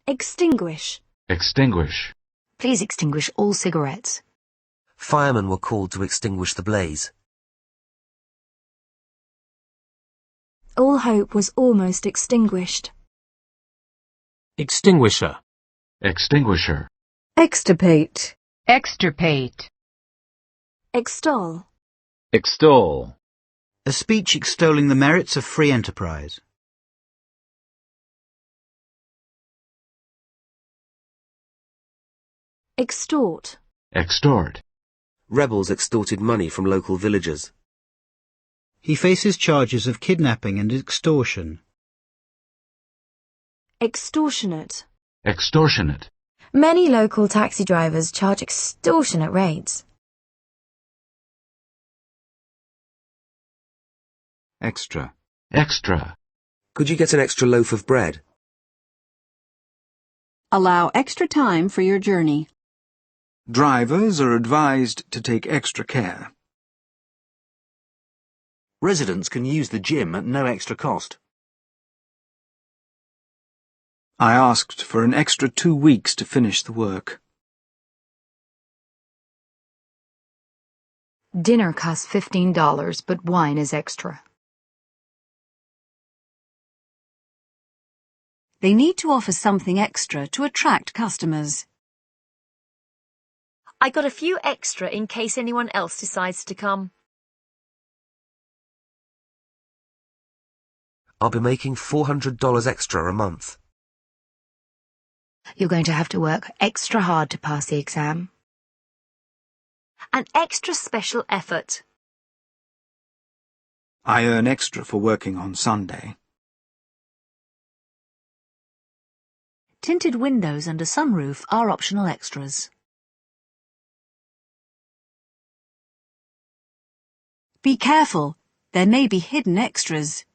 Extinguish. Extinguish. Please extinguish all cigarettes. Firemen were called to extinguish the blaze. All hope was almost extinguished. Extinguisher. Extinguisher. Extirpate. Extirpate. Extol. Extol. A speech extolling the merits of free enterprise. Extort. Extort. Rebels extorted money from local villagers. He faces charges of kidnapping and extortion. Extortionate. Extortionate. Many local taxi drivers charge extortionate rates. Extra. Extra. Could you get an extra loaf of bread? Allow extra time for your journey. Drivers are advised to take extra care. Residents can use the gym at no extra cost. I asked for an extra 2 weeks to finish the work. Dinner costs $15, but wine is extra. They need to offer something extra to attract customers. I got a few extra in case anyone else decides to come. I'll be making $400 extra a month. You're going to have to work extra hard to pass the exam. An extra special effort. I earn extra for working on Sunday. Tinted windows and a sunroof are optional extras. Be careful, there may be hidden extras.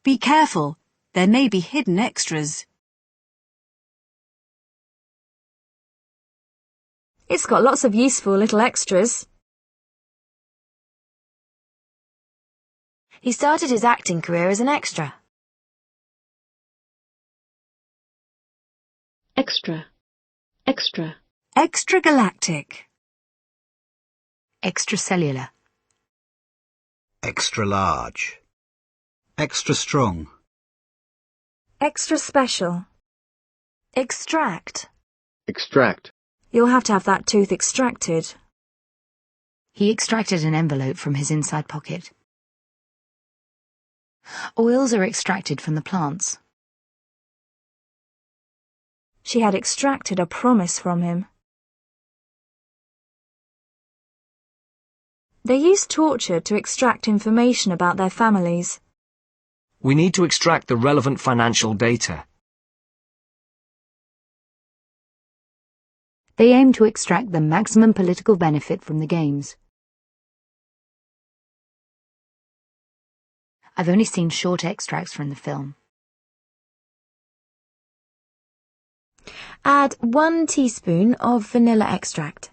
Be careful, there may be hidden extras. It's got lots of useful little extras. He started his acting career as an extra. Extra. Extra. Extragalactic. Extracellular. Extra large. Extra strong. Extra special. Extract. Extract. You'll have to have that tooth extracted. He extracted an envelope from his inside pocket. Oils are extracted from the plants. She had extracted a promise from him. They used torture to extract information about their families. We need to extract the relevant financial data. They aim to extract the maximum political benefit from the games. I've only seen short extracts from the film. Add 1 teaspoon of vanilla extract.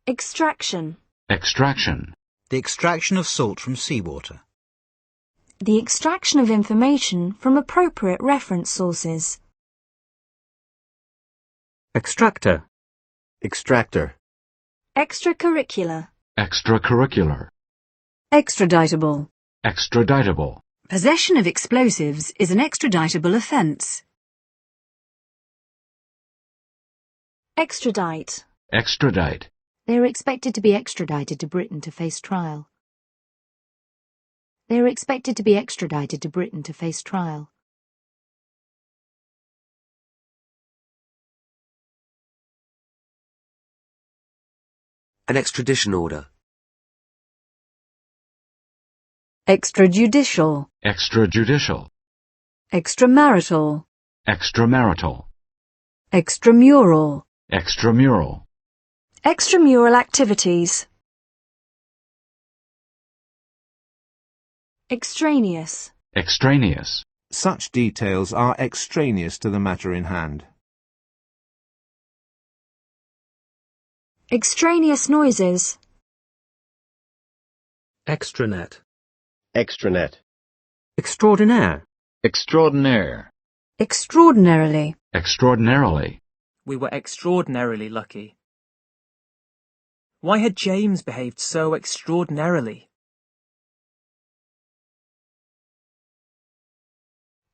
Extraction. Extraction. The extraction of salt from seawater. The extraction of information from appropriate reference sources. Extractor. Extractor. Extracurricular. Extracurricular. Extraditable. Extraditable. Possession of explosives is an extraditable offence. Extradite. Extradite. They are expected to be extradited to Britain to face trial. They are expected to be extradited to Britain to face trial. An extradition order. Extrajudicial. Extrajudicial. Extramarital. Extramarital. Extramural. Extramural. Extramural activities. Extraneous. Extraneous. Such details are extraneous to the matter in hand. Extraneous noises. Extranet. Extranet. Extraordinaire. Extraordinaire. Extraordinarily. Extraordinarily. We were extraordinarily lucky. Why had James behaved so extraordinarily?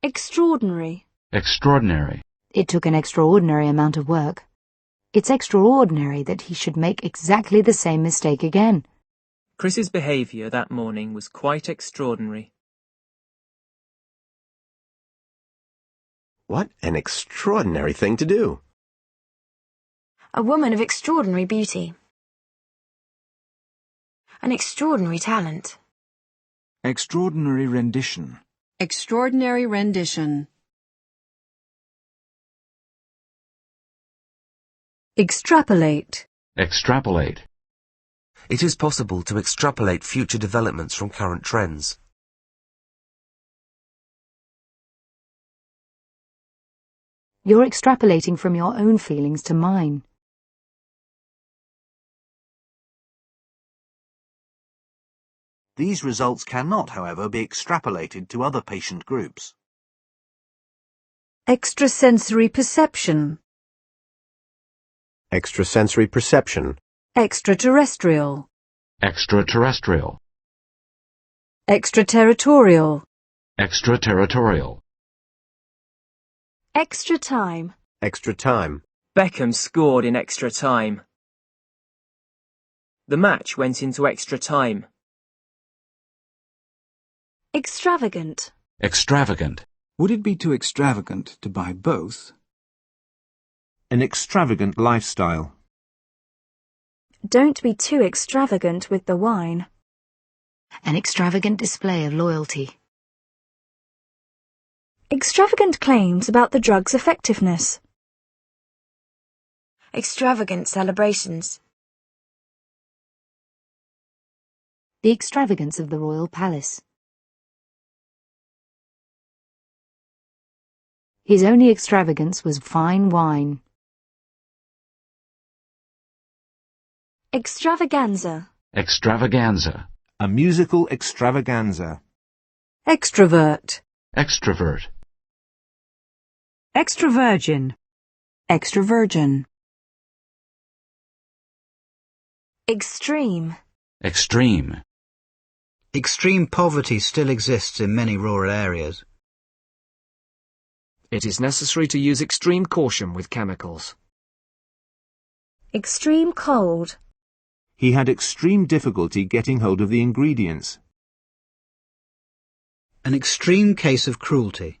Extraordinary. Extraordinary. It took an extraordinary amount of work. It's extraordinary that he should make exactly the same mistake again. Chris's behaviour that morning was quite extraordinary. What an extraordinary thing to do. A woman of extraordinary beauty. An extraordinary talent. Extraordinary rendition. Extraordinary rendition. Extrapolate. Extrapolate. It is possible to extrapolate future developments from current trends. You're extrapolating from your own feelings to mine. These results cannot, however, be extrapolated to other patient groups. Extrasensory perception. Extrasensory perception. Extraterrestrial. Extraterrestrial. Extraterritorial. Extraterritorial. Extra time. Extra time. Beckham scored in extra time. The match went into extra time. Extravagant. Extravagant. Would it be too extravagant to buy both? An extravagant lifestyle. Don't be too extravagant with the wine. An extravagant display of loyalty. Extravagant claims about the drug's effectiveness. Extravagant celebrations. The extravagance of the royal palace. His only extravagance was fine wine. Extravaganza. Extravaganza. A musical extravaganza. Extrovert. Extrovert. Extravirgin. Extravirgin. Extreme. Extreme. Extreme poverty still exists in many rural areas. It is necessary to use extreme caution with chemicals. Extreme cold. He had extreme difficulty getting hold of the ingredients. An extreme case of cruelty.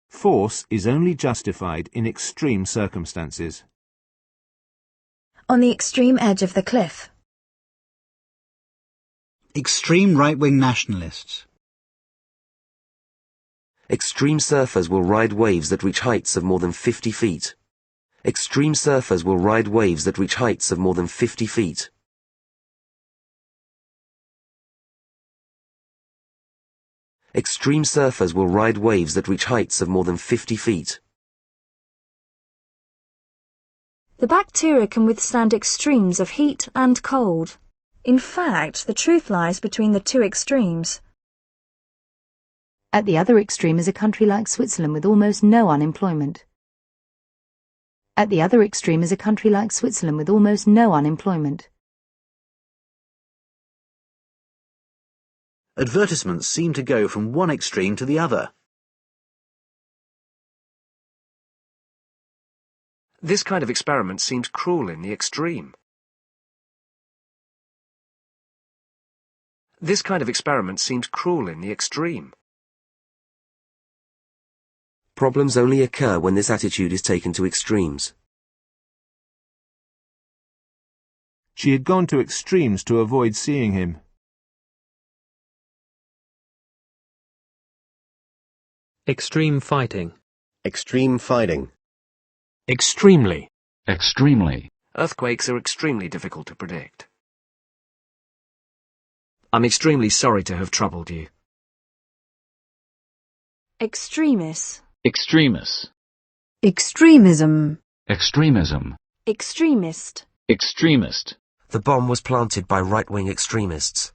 Force is only justified in extreme circumstances. On the extreme edge of the cliff. Extreme right-wing nationalists. Extreme surfers will ride waves that reach heights of more than 50 feet. Extreme surfers will ride waves that reach heights of more than 50 feet. Extreme surfers will ride waves that reach heights of more than 50 feet. The bacteria can withstand extremes of heat and cold. In fact, the truth lies between the two extremes. At the other extreme is a country like Switzerland with almost no unemployment. At the other extreme is a country like Switzerland with almost no unemployment. Advertisements seem to go from one extreme to the other. This kind of experiment seems cruel in the extreme. This kind of experiment seems cruel in the extreme. Problems only occur when this attitude is taken to extremes. She had gone to extremes to avoid seeing him. Extreme fighting. Extreme fighting. Extremely. Extremely. Earthquakes are extremely difficult to predict. I'm extremely sorry to have troubled you. Extremis. Extremis. Extremism. Extremism. Extremist. Extremist. The bomb was planted by right-wing extremists.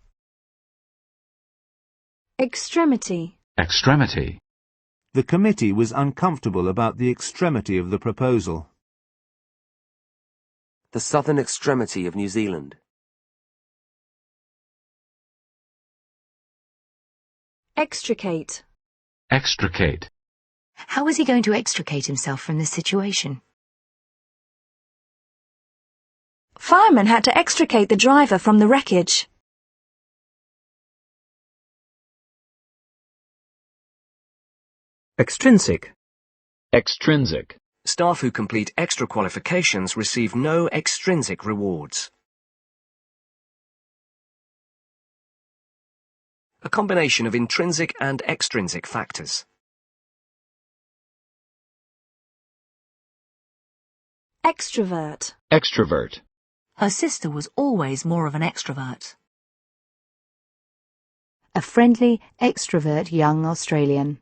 Extremity. Extremity. The committee was uncomfortable about the extremity of the proposal. The southern extremity of New Zealand. Extricate. Extricate. How was he going to extricate himself from this situation? Firemen had to extricate the driver from the wreckage. Extrinsic. Extrinsic. Staff who complete extra qualifications receive no extrinsic rewards. A combination of intrinsic and extrinsic factors. Extrovert. Extrovert. Her sister was always more of an extrovert. A friendly, extrovert young Australian.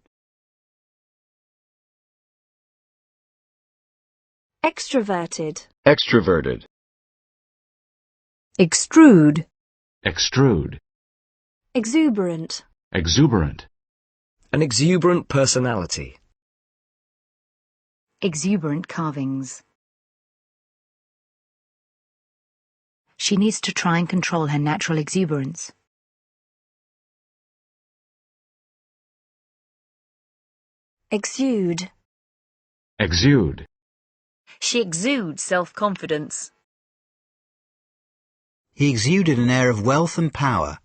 Extroverted. Extroverted. Extrude. Extrude. Exuberant. Exuberant. An exuberant personality. Exuberant carvings. She needs to try and control her natural exuberance. Exude. Exude. She exudes self-confidence. He exuded an air of wealth and power.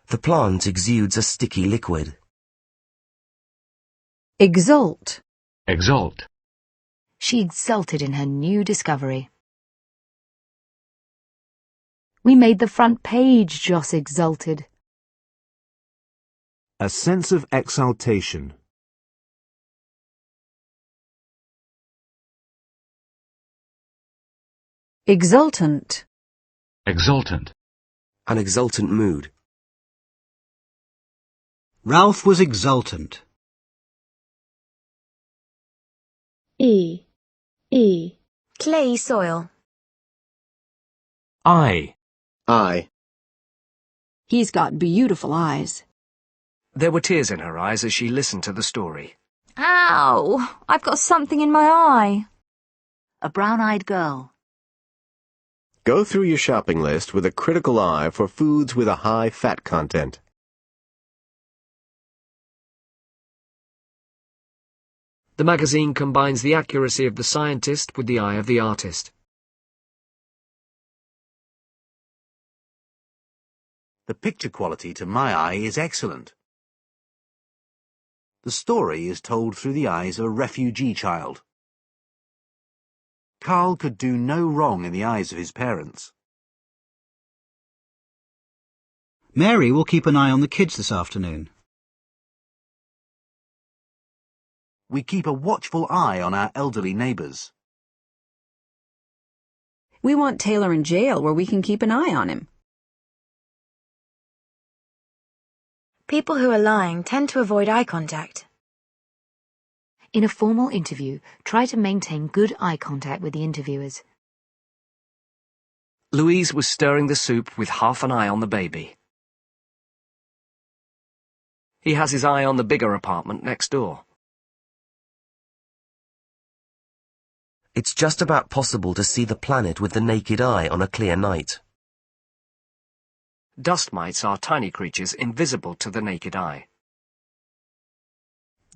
The plant exudes a sticky liquid. Exult. Exult. She exulted in her new discovery. We made the front page, Joss exulted. A sense of exaltation. Exultant. Exultant. An exultant mood. Ralph was exultant. E. Clayey soil. I. He's got beautiful eyes. There were tears in her eyes as she listened to the story. Ow! I've got something in my eye. A brown-eyed girl. Go through your shopping list with a critical eye for foods with a high fat content. The magazine combines the accuracy of the scientist with the eye of the artist. The picture quality to my eye is excellent. The story is told through the eyes of a refugee child. Carl could do no wrong in the eyes of his parents. Mary will keep an eye on the kids this afternoon. We keep a watchful eye on our elderly neighbours. We want Taylor in jail where we can keep an eye on him. People who are lying tend to avoid eye contact. In a formal interview, try to maintain good eye contact with the interviewers. Louise was stirring the soup with half an eye on the baby. He has his eye on the bigger apartment next door. It's just about possible to see the planet with the naked eye on a clear night. Dust mites are tiny creatures invisible to the naked eye.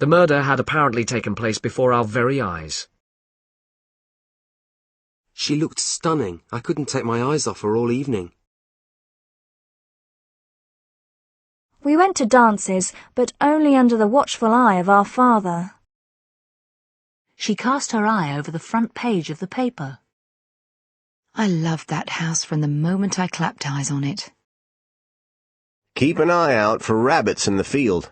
The murder had apparently taken place before our very eyes. She looked stunning. I couldn't take my eyes off her all evening. We went to dances, but only under the watchful eye of our father. She cast her eye over the front page of the paper. I loved that house from the moment I clapped eyes on it. Keep an eye out for rabbits in the field.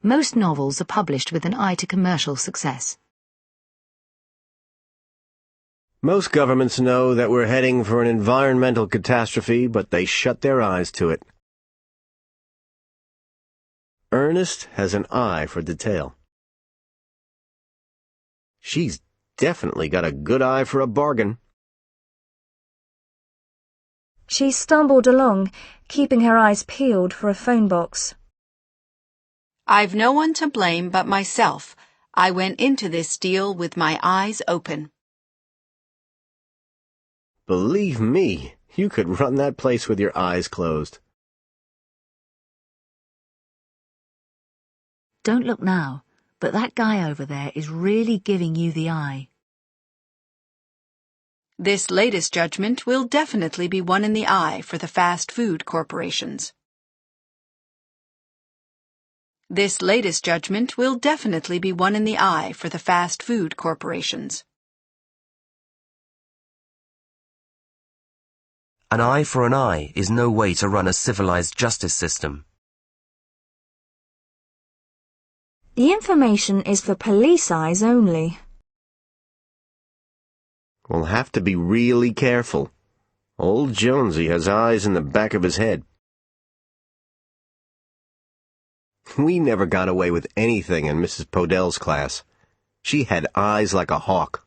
Most novels are published with an eye to commercial success. Most governments know that we're heading for an environmental catastrophe, but they shut their eyes to it. Ernest has an eye for detail. She's definitely got a good eye for a bargain. She stumbled along, keeping her eyes peeled for a phone box. I've no one to blame but myself. I went into this deal with my eyes open. Believe me, you could run that place with your eyes closed. Don't look now, but that guy over there is really giving you the eye. This latest judgment will definitely be one in the eye for the fast food corporations. This latest judgment will definitely be one in the eye for the fast food corporations. An eye for an eye is no way to run a civilized justice system. The information is for police eyes only. We'll have to be really careful. Old Jonesy has eyes in the back of his head. We never got away with anything in Mrs. Podell's class. She had eyes like a hawk.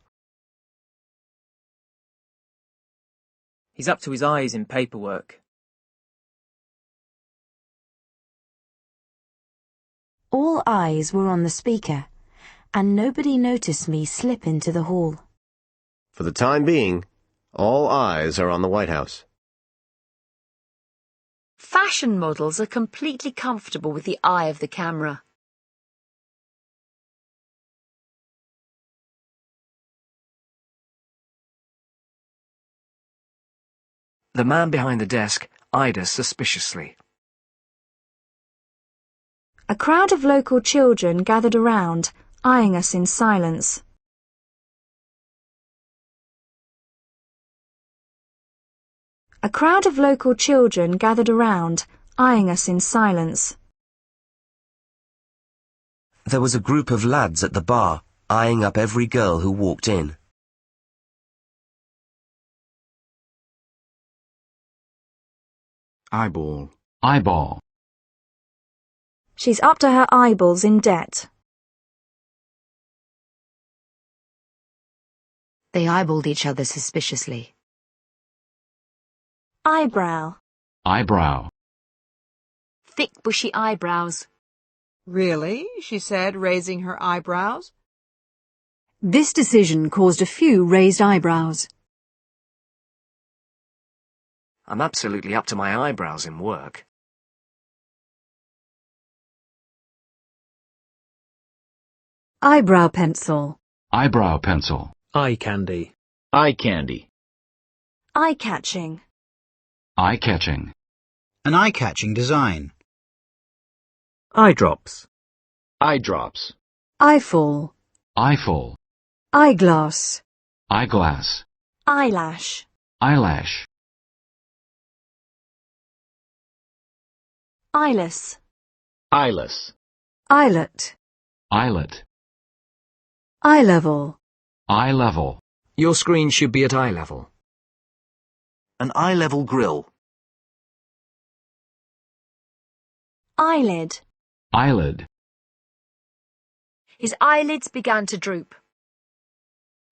He's up to his eyes in paperwork. All eyes were on the speaker, and nobody noticed me slip into the hall. For the time being, all eyes are on the White House. Fashion models are completely comfortable with the eye of the camera. The man behind the desk eyed us suspiciously. A crowd of local children gathered around, eyeing us in silence. A crowd of local children gathered around, eyeing us in silence. There was a group of lads at the bar, eyeing up every girl who walked in. Eyeball. Eyeball. She's up to her eyeballs in debt. They eyeballed each other suspiciously. Eyebrow. Eyebrow. Thick bushy eyebrows. Really? She said, raising her eyebrows. This decision caused a few raised eyebrows. I'm absolutely up to my eyebrows in work. Eyebrow pencil. Eyebrow pencil. Eye candy. Eye candy. Eye-catching. Eye-catching. An eye-catching design. Eye drops. Eye drops. Eyefall. Eyeful. Eyeglass. Eyeglass. Eyelash. Eyelash. Eyeless. Eyeless. Eyelet. Eyelet. Eye level. Eye level. Your screen should be at eye level. An eye-level grill. Eyelid. Eyelid. His eyelids began to droop.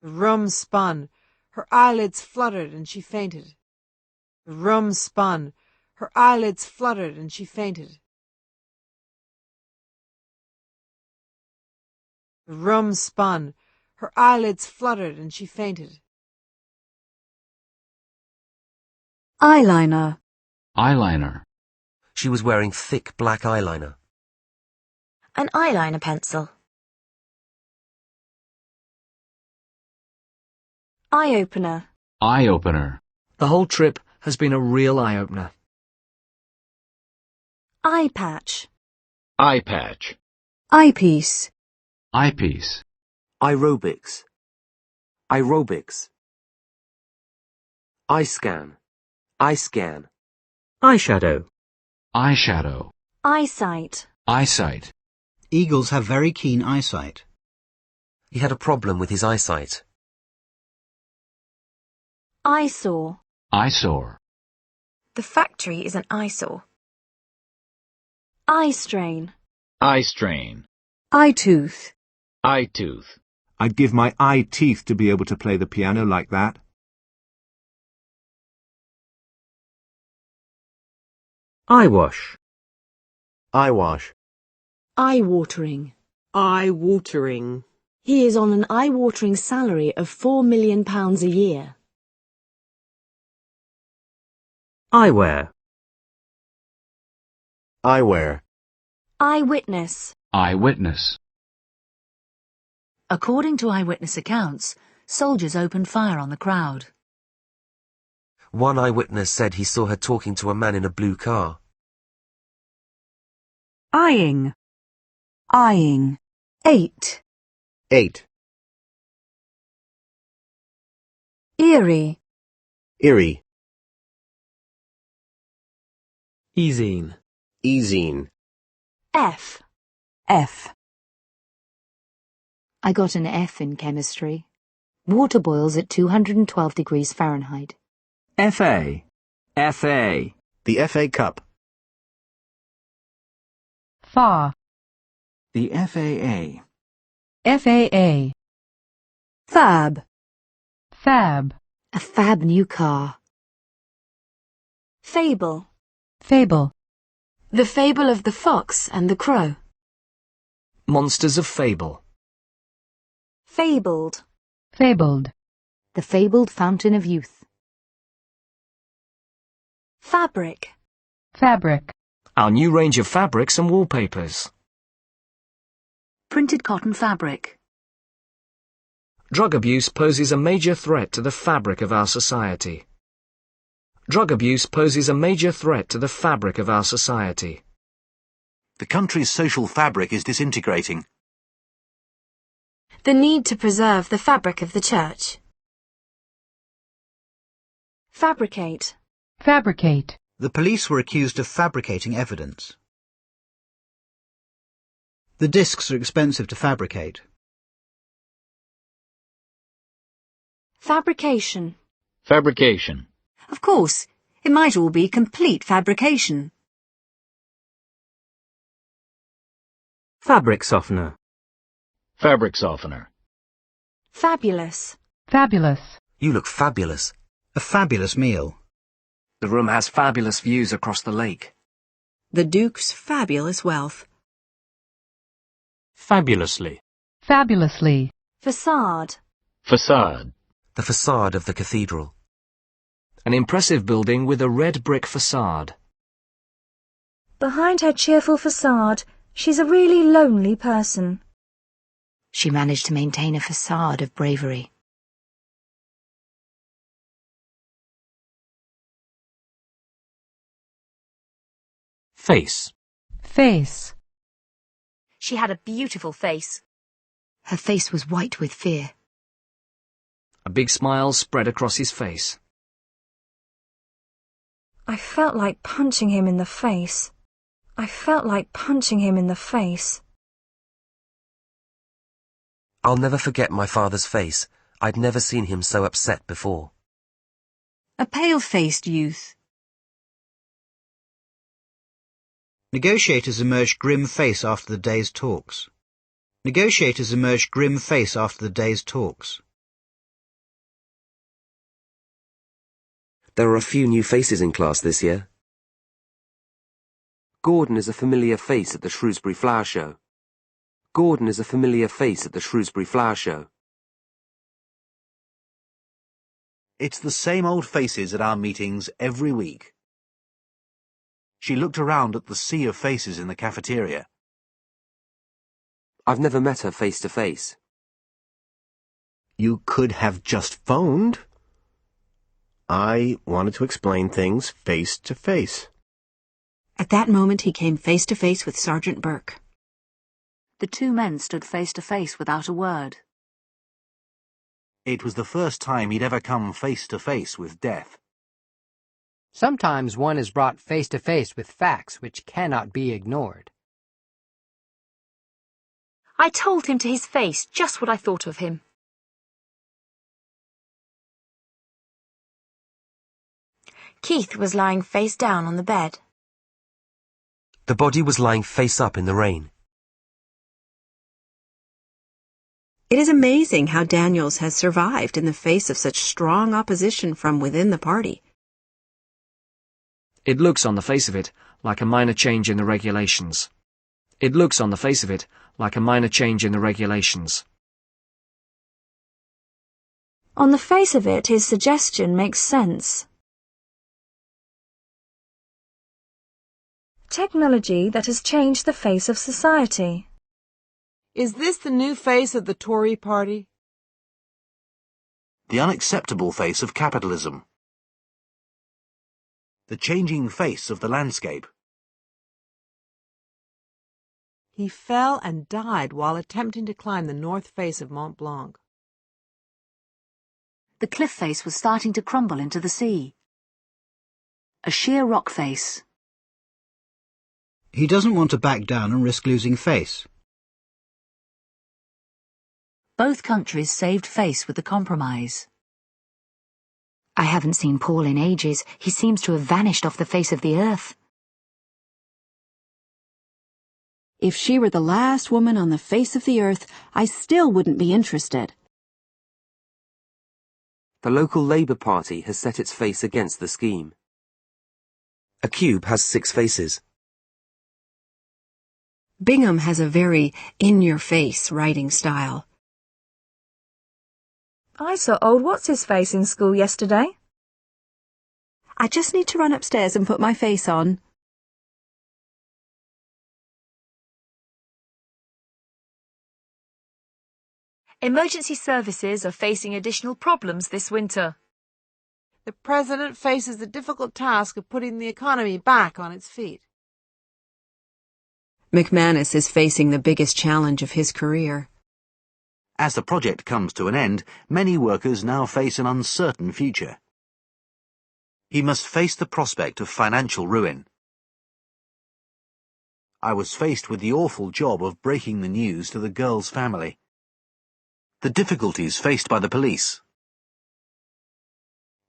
The room spun. Her eyelids fluttered and she fainted. The room spun. Her eyelids fluttered and she fainted. The room spun. Her eyelids fluttered and she fainted. Eyeliner. Eyeliner. She was wearing thick black eyeliner. An eyeliner pencil. Eye-opener. Eye-opener. The whole trip has been a real eye-opener. Eye patch. Eye patch. Eyepiece. Eyepiece. Aerobics. Aerobics. Eye scan. Eye scan. Eyeshadow. Eyeshadow. Eyesight. Eyesight. Eagles have very keen eyesight. He had a problem with his eyesight. Eyesore. Eyesore. The factory is an eyesore. Eye strain. Eye strain. Eye tooth. Eye tooth. I'd give my eye teeth to be able to play the piano like that. Eyewash. Eyewash. Eye-watering. Eye-watering. He is on an eye-watering salary of £4 million a year. Eyewear. Eyewear. Eyewitness. Eyewitness. According to eyewitness accounts, soldiers opened fire on the crowd. One eyewitness said he saw her talking to a man in a blue car. Eyeing. Eyeing. 8. 8. Eerie. Eerie. Easine. Easine. F. F. I got an F in chemistry. Water boils at 212 degrees Fahrenheit. FA. FA. The FA Cup. Fa. The FAA. FAA. Fab. Fab. A fab new car. Fable. Fable. The Fable of the Fox and the Crow. Monsters of Fable. Fabled. Fabled. The fabled fountain of youth. Fabric. Fabric. Our new range of fabrics and wallpapers. Printed cotton fabric. Drug abuse poses a major threat to the fabric of our society. Drug abuse poses a major threat to the fabric of our society. The country's social fabric is disintegrating. The need to preserve the fabric of the church. Fabricate. Fabricate. The police were accused of fabricating evidence. The discs are expensive to fabricate. Fabrication. Fabrication. Of course, it might all be complete fabrication. Fabric softener. Fabric softener. Fabulous. Fabulous. You look fabulous. A fabulous meal. The room has fabulous views across the lake. The Duke's fabulous wealth. Fabulously. Fabulously. Facade. Facade. The facade of the cathedral. An impressive building with a red brick facade. Behind her cheerful facade, she's a really lonely person. She managed to maintain a facade of bravery. Face. Face. She had a beautiful face. Her face was white with fear. A big smile spread across his face. I felt like punching him in the face. I felt like punching him in the face. I'll never forget my father's face. I'd never seen him so upset before. A pale-faced youth. Negotiators emerged grim-faced after the day's talks. Negotiators emerged grim-faced after the day's talks. There are a few new faces in class this year. Gordon is a familiar face at the Shrewsbury Flower Show. Gordon is a familiar face at the Shrewsbury Flower Show. It's the same old faces at our meetings every week. She looked around at the sea of faces in the cafeteria. I've never met her face to face. You could have just phoned. I wanted to explain things face to face. At that moment he came face to face with Sergeant Burke. The two men stood face to face without a word. It was the first time he'd ever come face to face with death. Sometimes one is brought face to face with facts which cannot be ignored. I told him to his face just what I thought of him. Keith was lying face down on the bed. The body was lying face up in the rain. It is amazing how Daniels has survived in the face of such strong opposition from within the party. It looks on the face of it like a minor change in the regulations. It looks on the face of it like a minor change in the regulations. On the face of it, his suggestion makes sense. Technology that has changed the face of society. Is this the new face of the Tory party? The unacceptable face of capitalism. The changing face of the landscape. He fell and died while attempting to climb the north face of Mont Blanc. The cliff face was starting to crumble into the sea. A sheer rock face. He doesn't want to back down and risk losing face. Both countries saved face with the compromise. I haven't seen Paul in ages. He seems to have vanished off the face of the earth. If she were the last woman on the face of the earth, I still wouldn't be interested. The local Labour Party has set its face against the scheme. A cube has 6 faces. Bingham has a very in-your-face writing style. I saw old What's-His-Face in school yesterday. I just need to run upstairs and put my face on. Emergency services are facing additional problems this winter. The President faces the difficult task of putting the economy back on its feet. McManus is facing the biggest challenge of his career. As the project comes to an end, many workers now face an uncertain future. He must face the prospect of financial ruin. I was faced with the awful job of breaking the news to the girl's family. The difficulties faced by the police.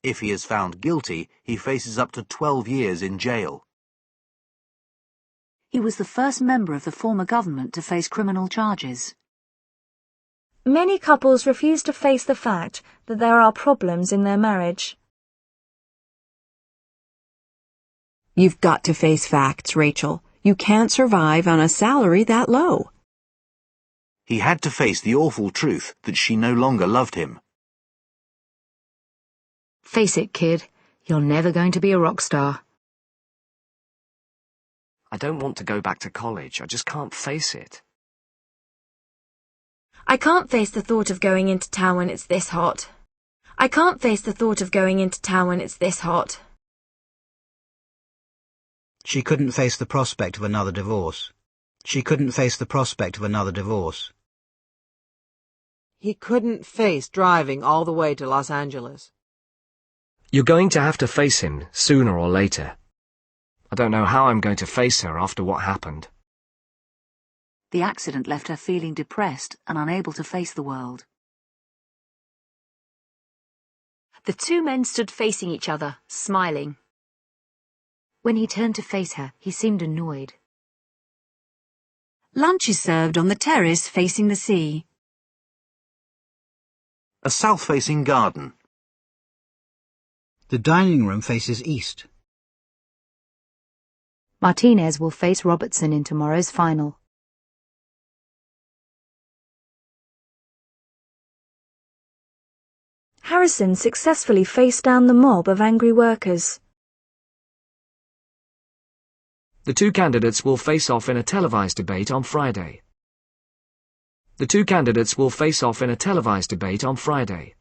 If he is found guilty, he faces up to 12 years in jail. He was the first member of the former government to face criminal charges. Many couples refuse to face the fact that there are problems in their marriage. You've got to face facts, Rachel. You can't survive on a salary that low. He had to face the awful truth that she no longer loved him. Face it, kid. You're never going to be a rock star. I don't want to go back to college. I just can't face it. I can't face the thought of going into town when it's this hot. I can't face the thought of going into town when it's this hot. She couldn't face the prospect of another divorce. She couldn't face the prospect of another divorce. He couldn't face driving all the way to Los Angeles. You're going to have to face him sooner or later. I don't know how I'm going to face her after what happened. The accident left her feeling depressed and unable to face the world. The two men stood facing each other, smiling. When he turned to face her, he seemed annoyed. Lunch is served on the terrace facing the sea. A south-facing garden. The dining room faces east. Martinez will face Robertson in tomorrow's final. Harrison successfully faced down the mob of angry workers. The two candidates will face off in a televised debate on Friday. The two candidates will face off in a televised debate on Friday.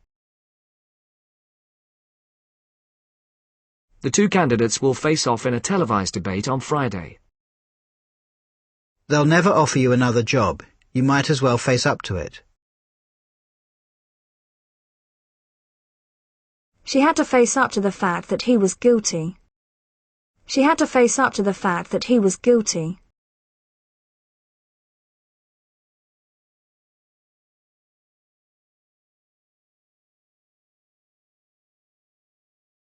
The two candidates will face off in a televised debate on Friday. They'll never offer you another job. You might as well face up to it. She had to face up to the fact that he was guilty. She had to face up to the fact that he was guilty.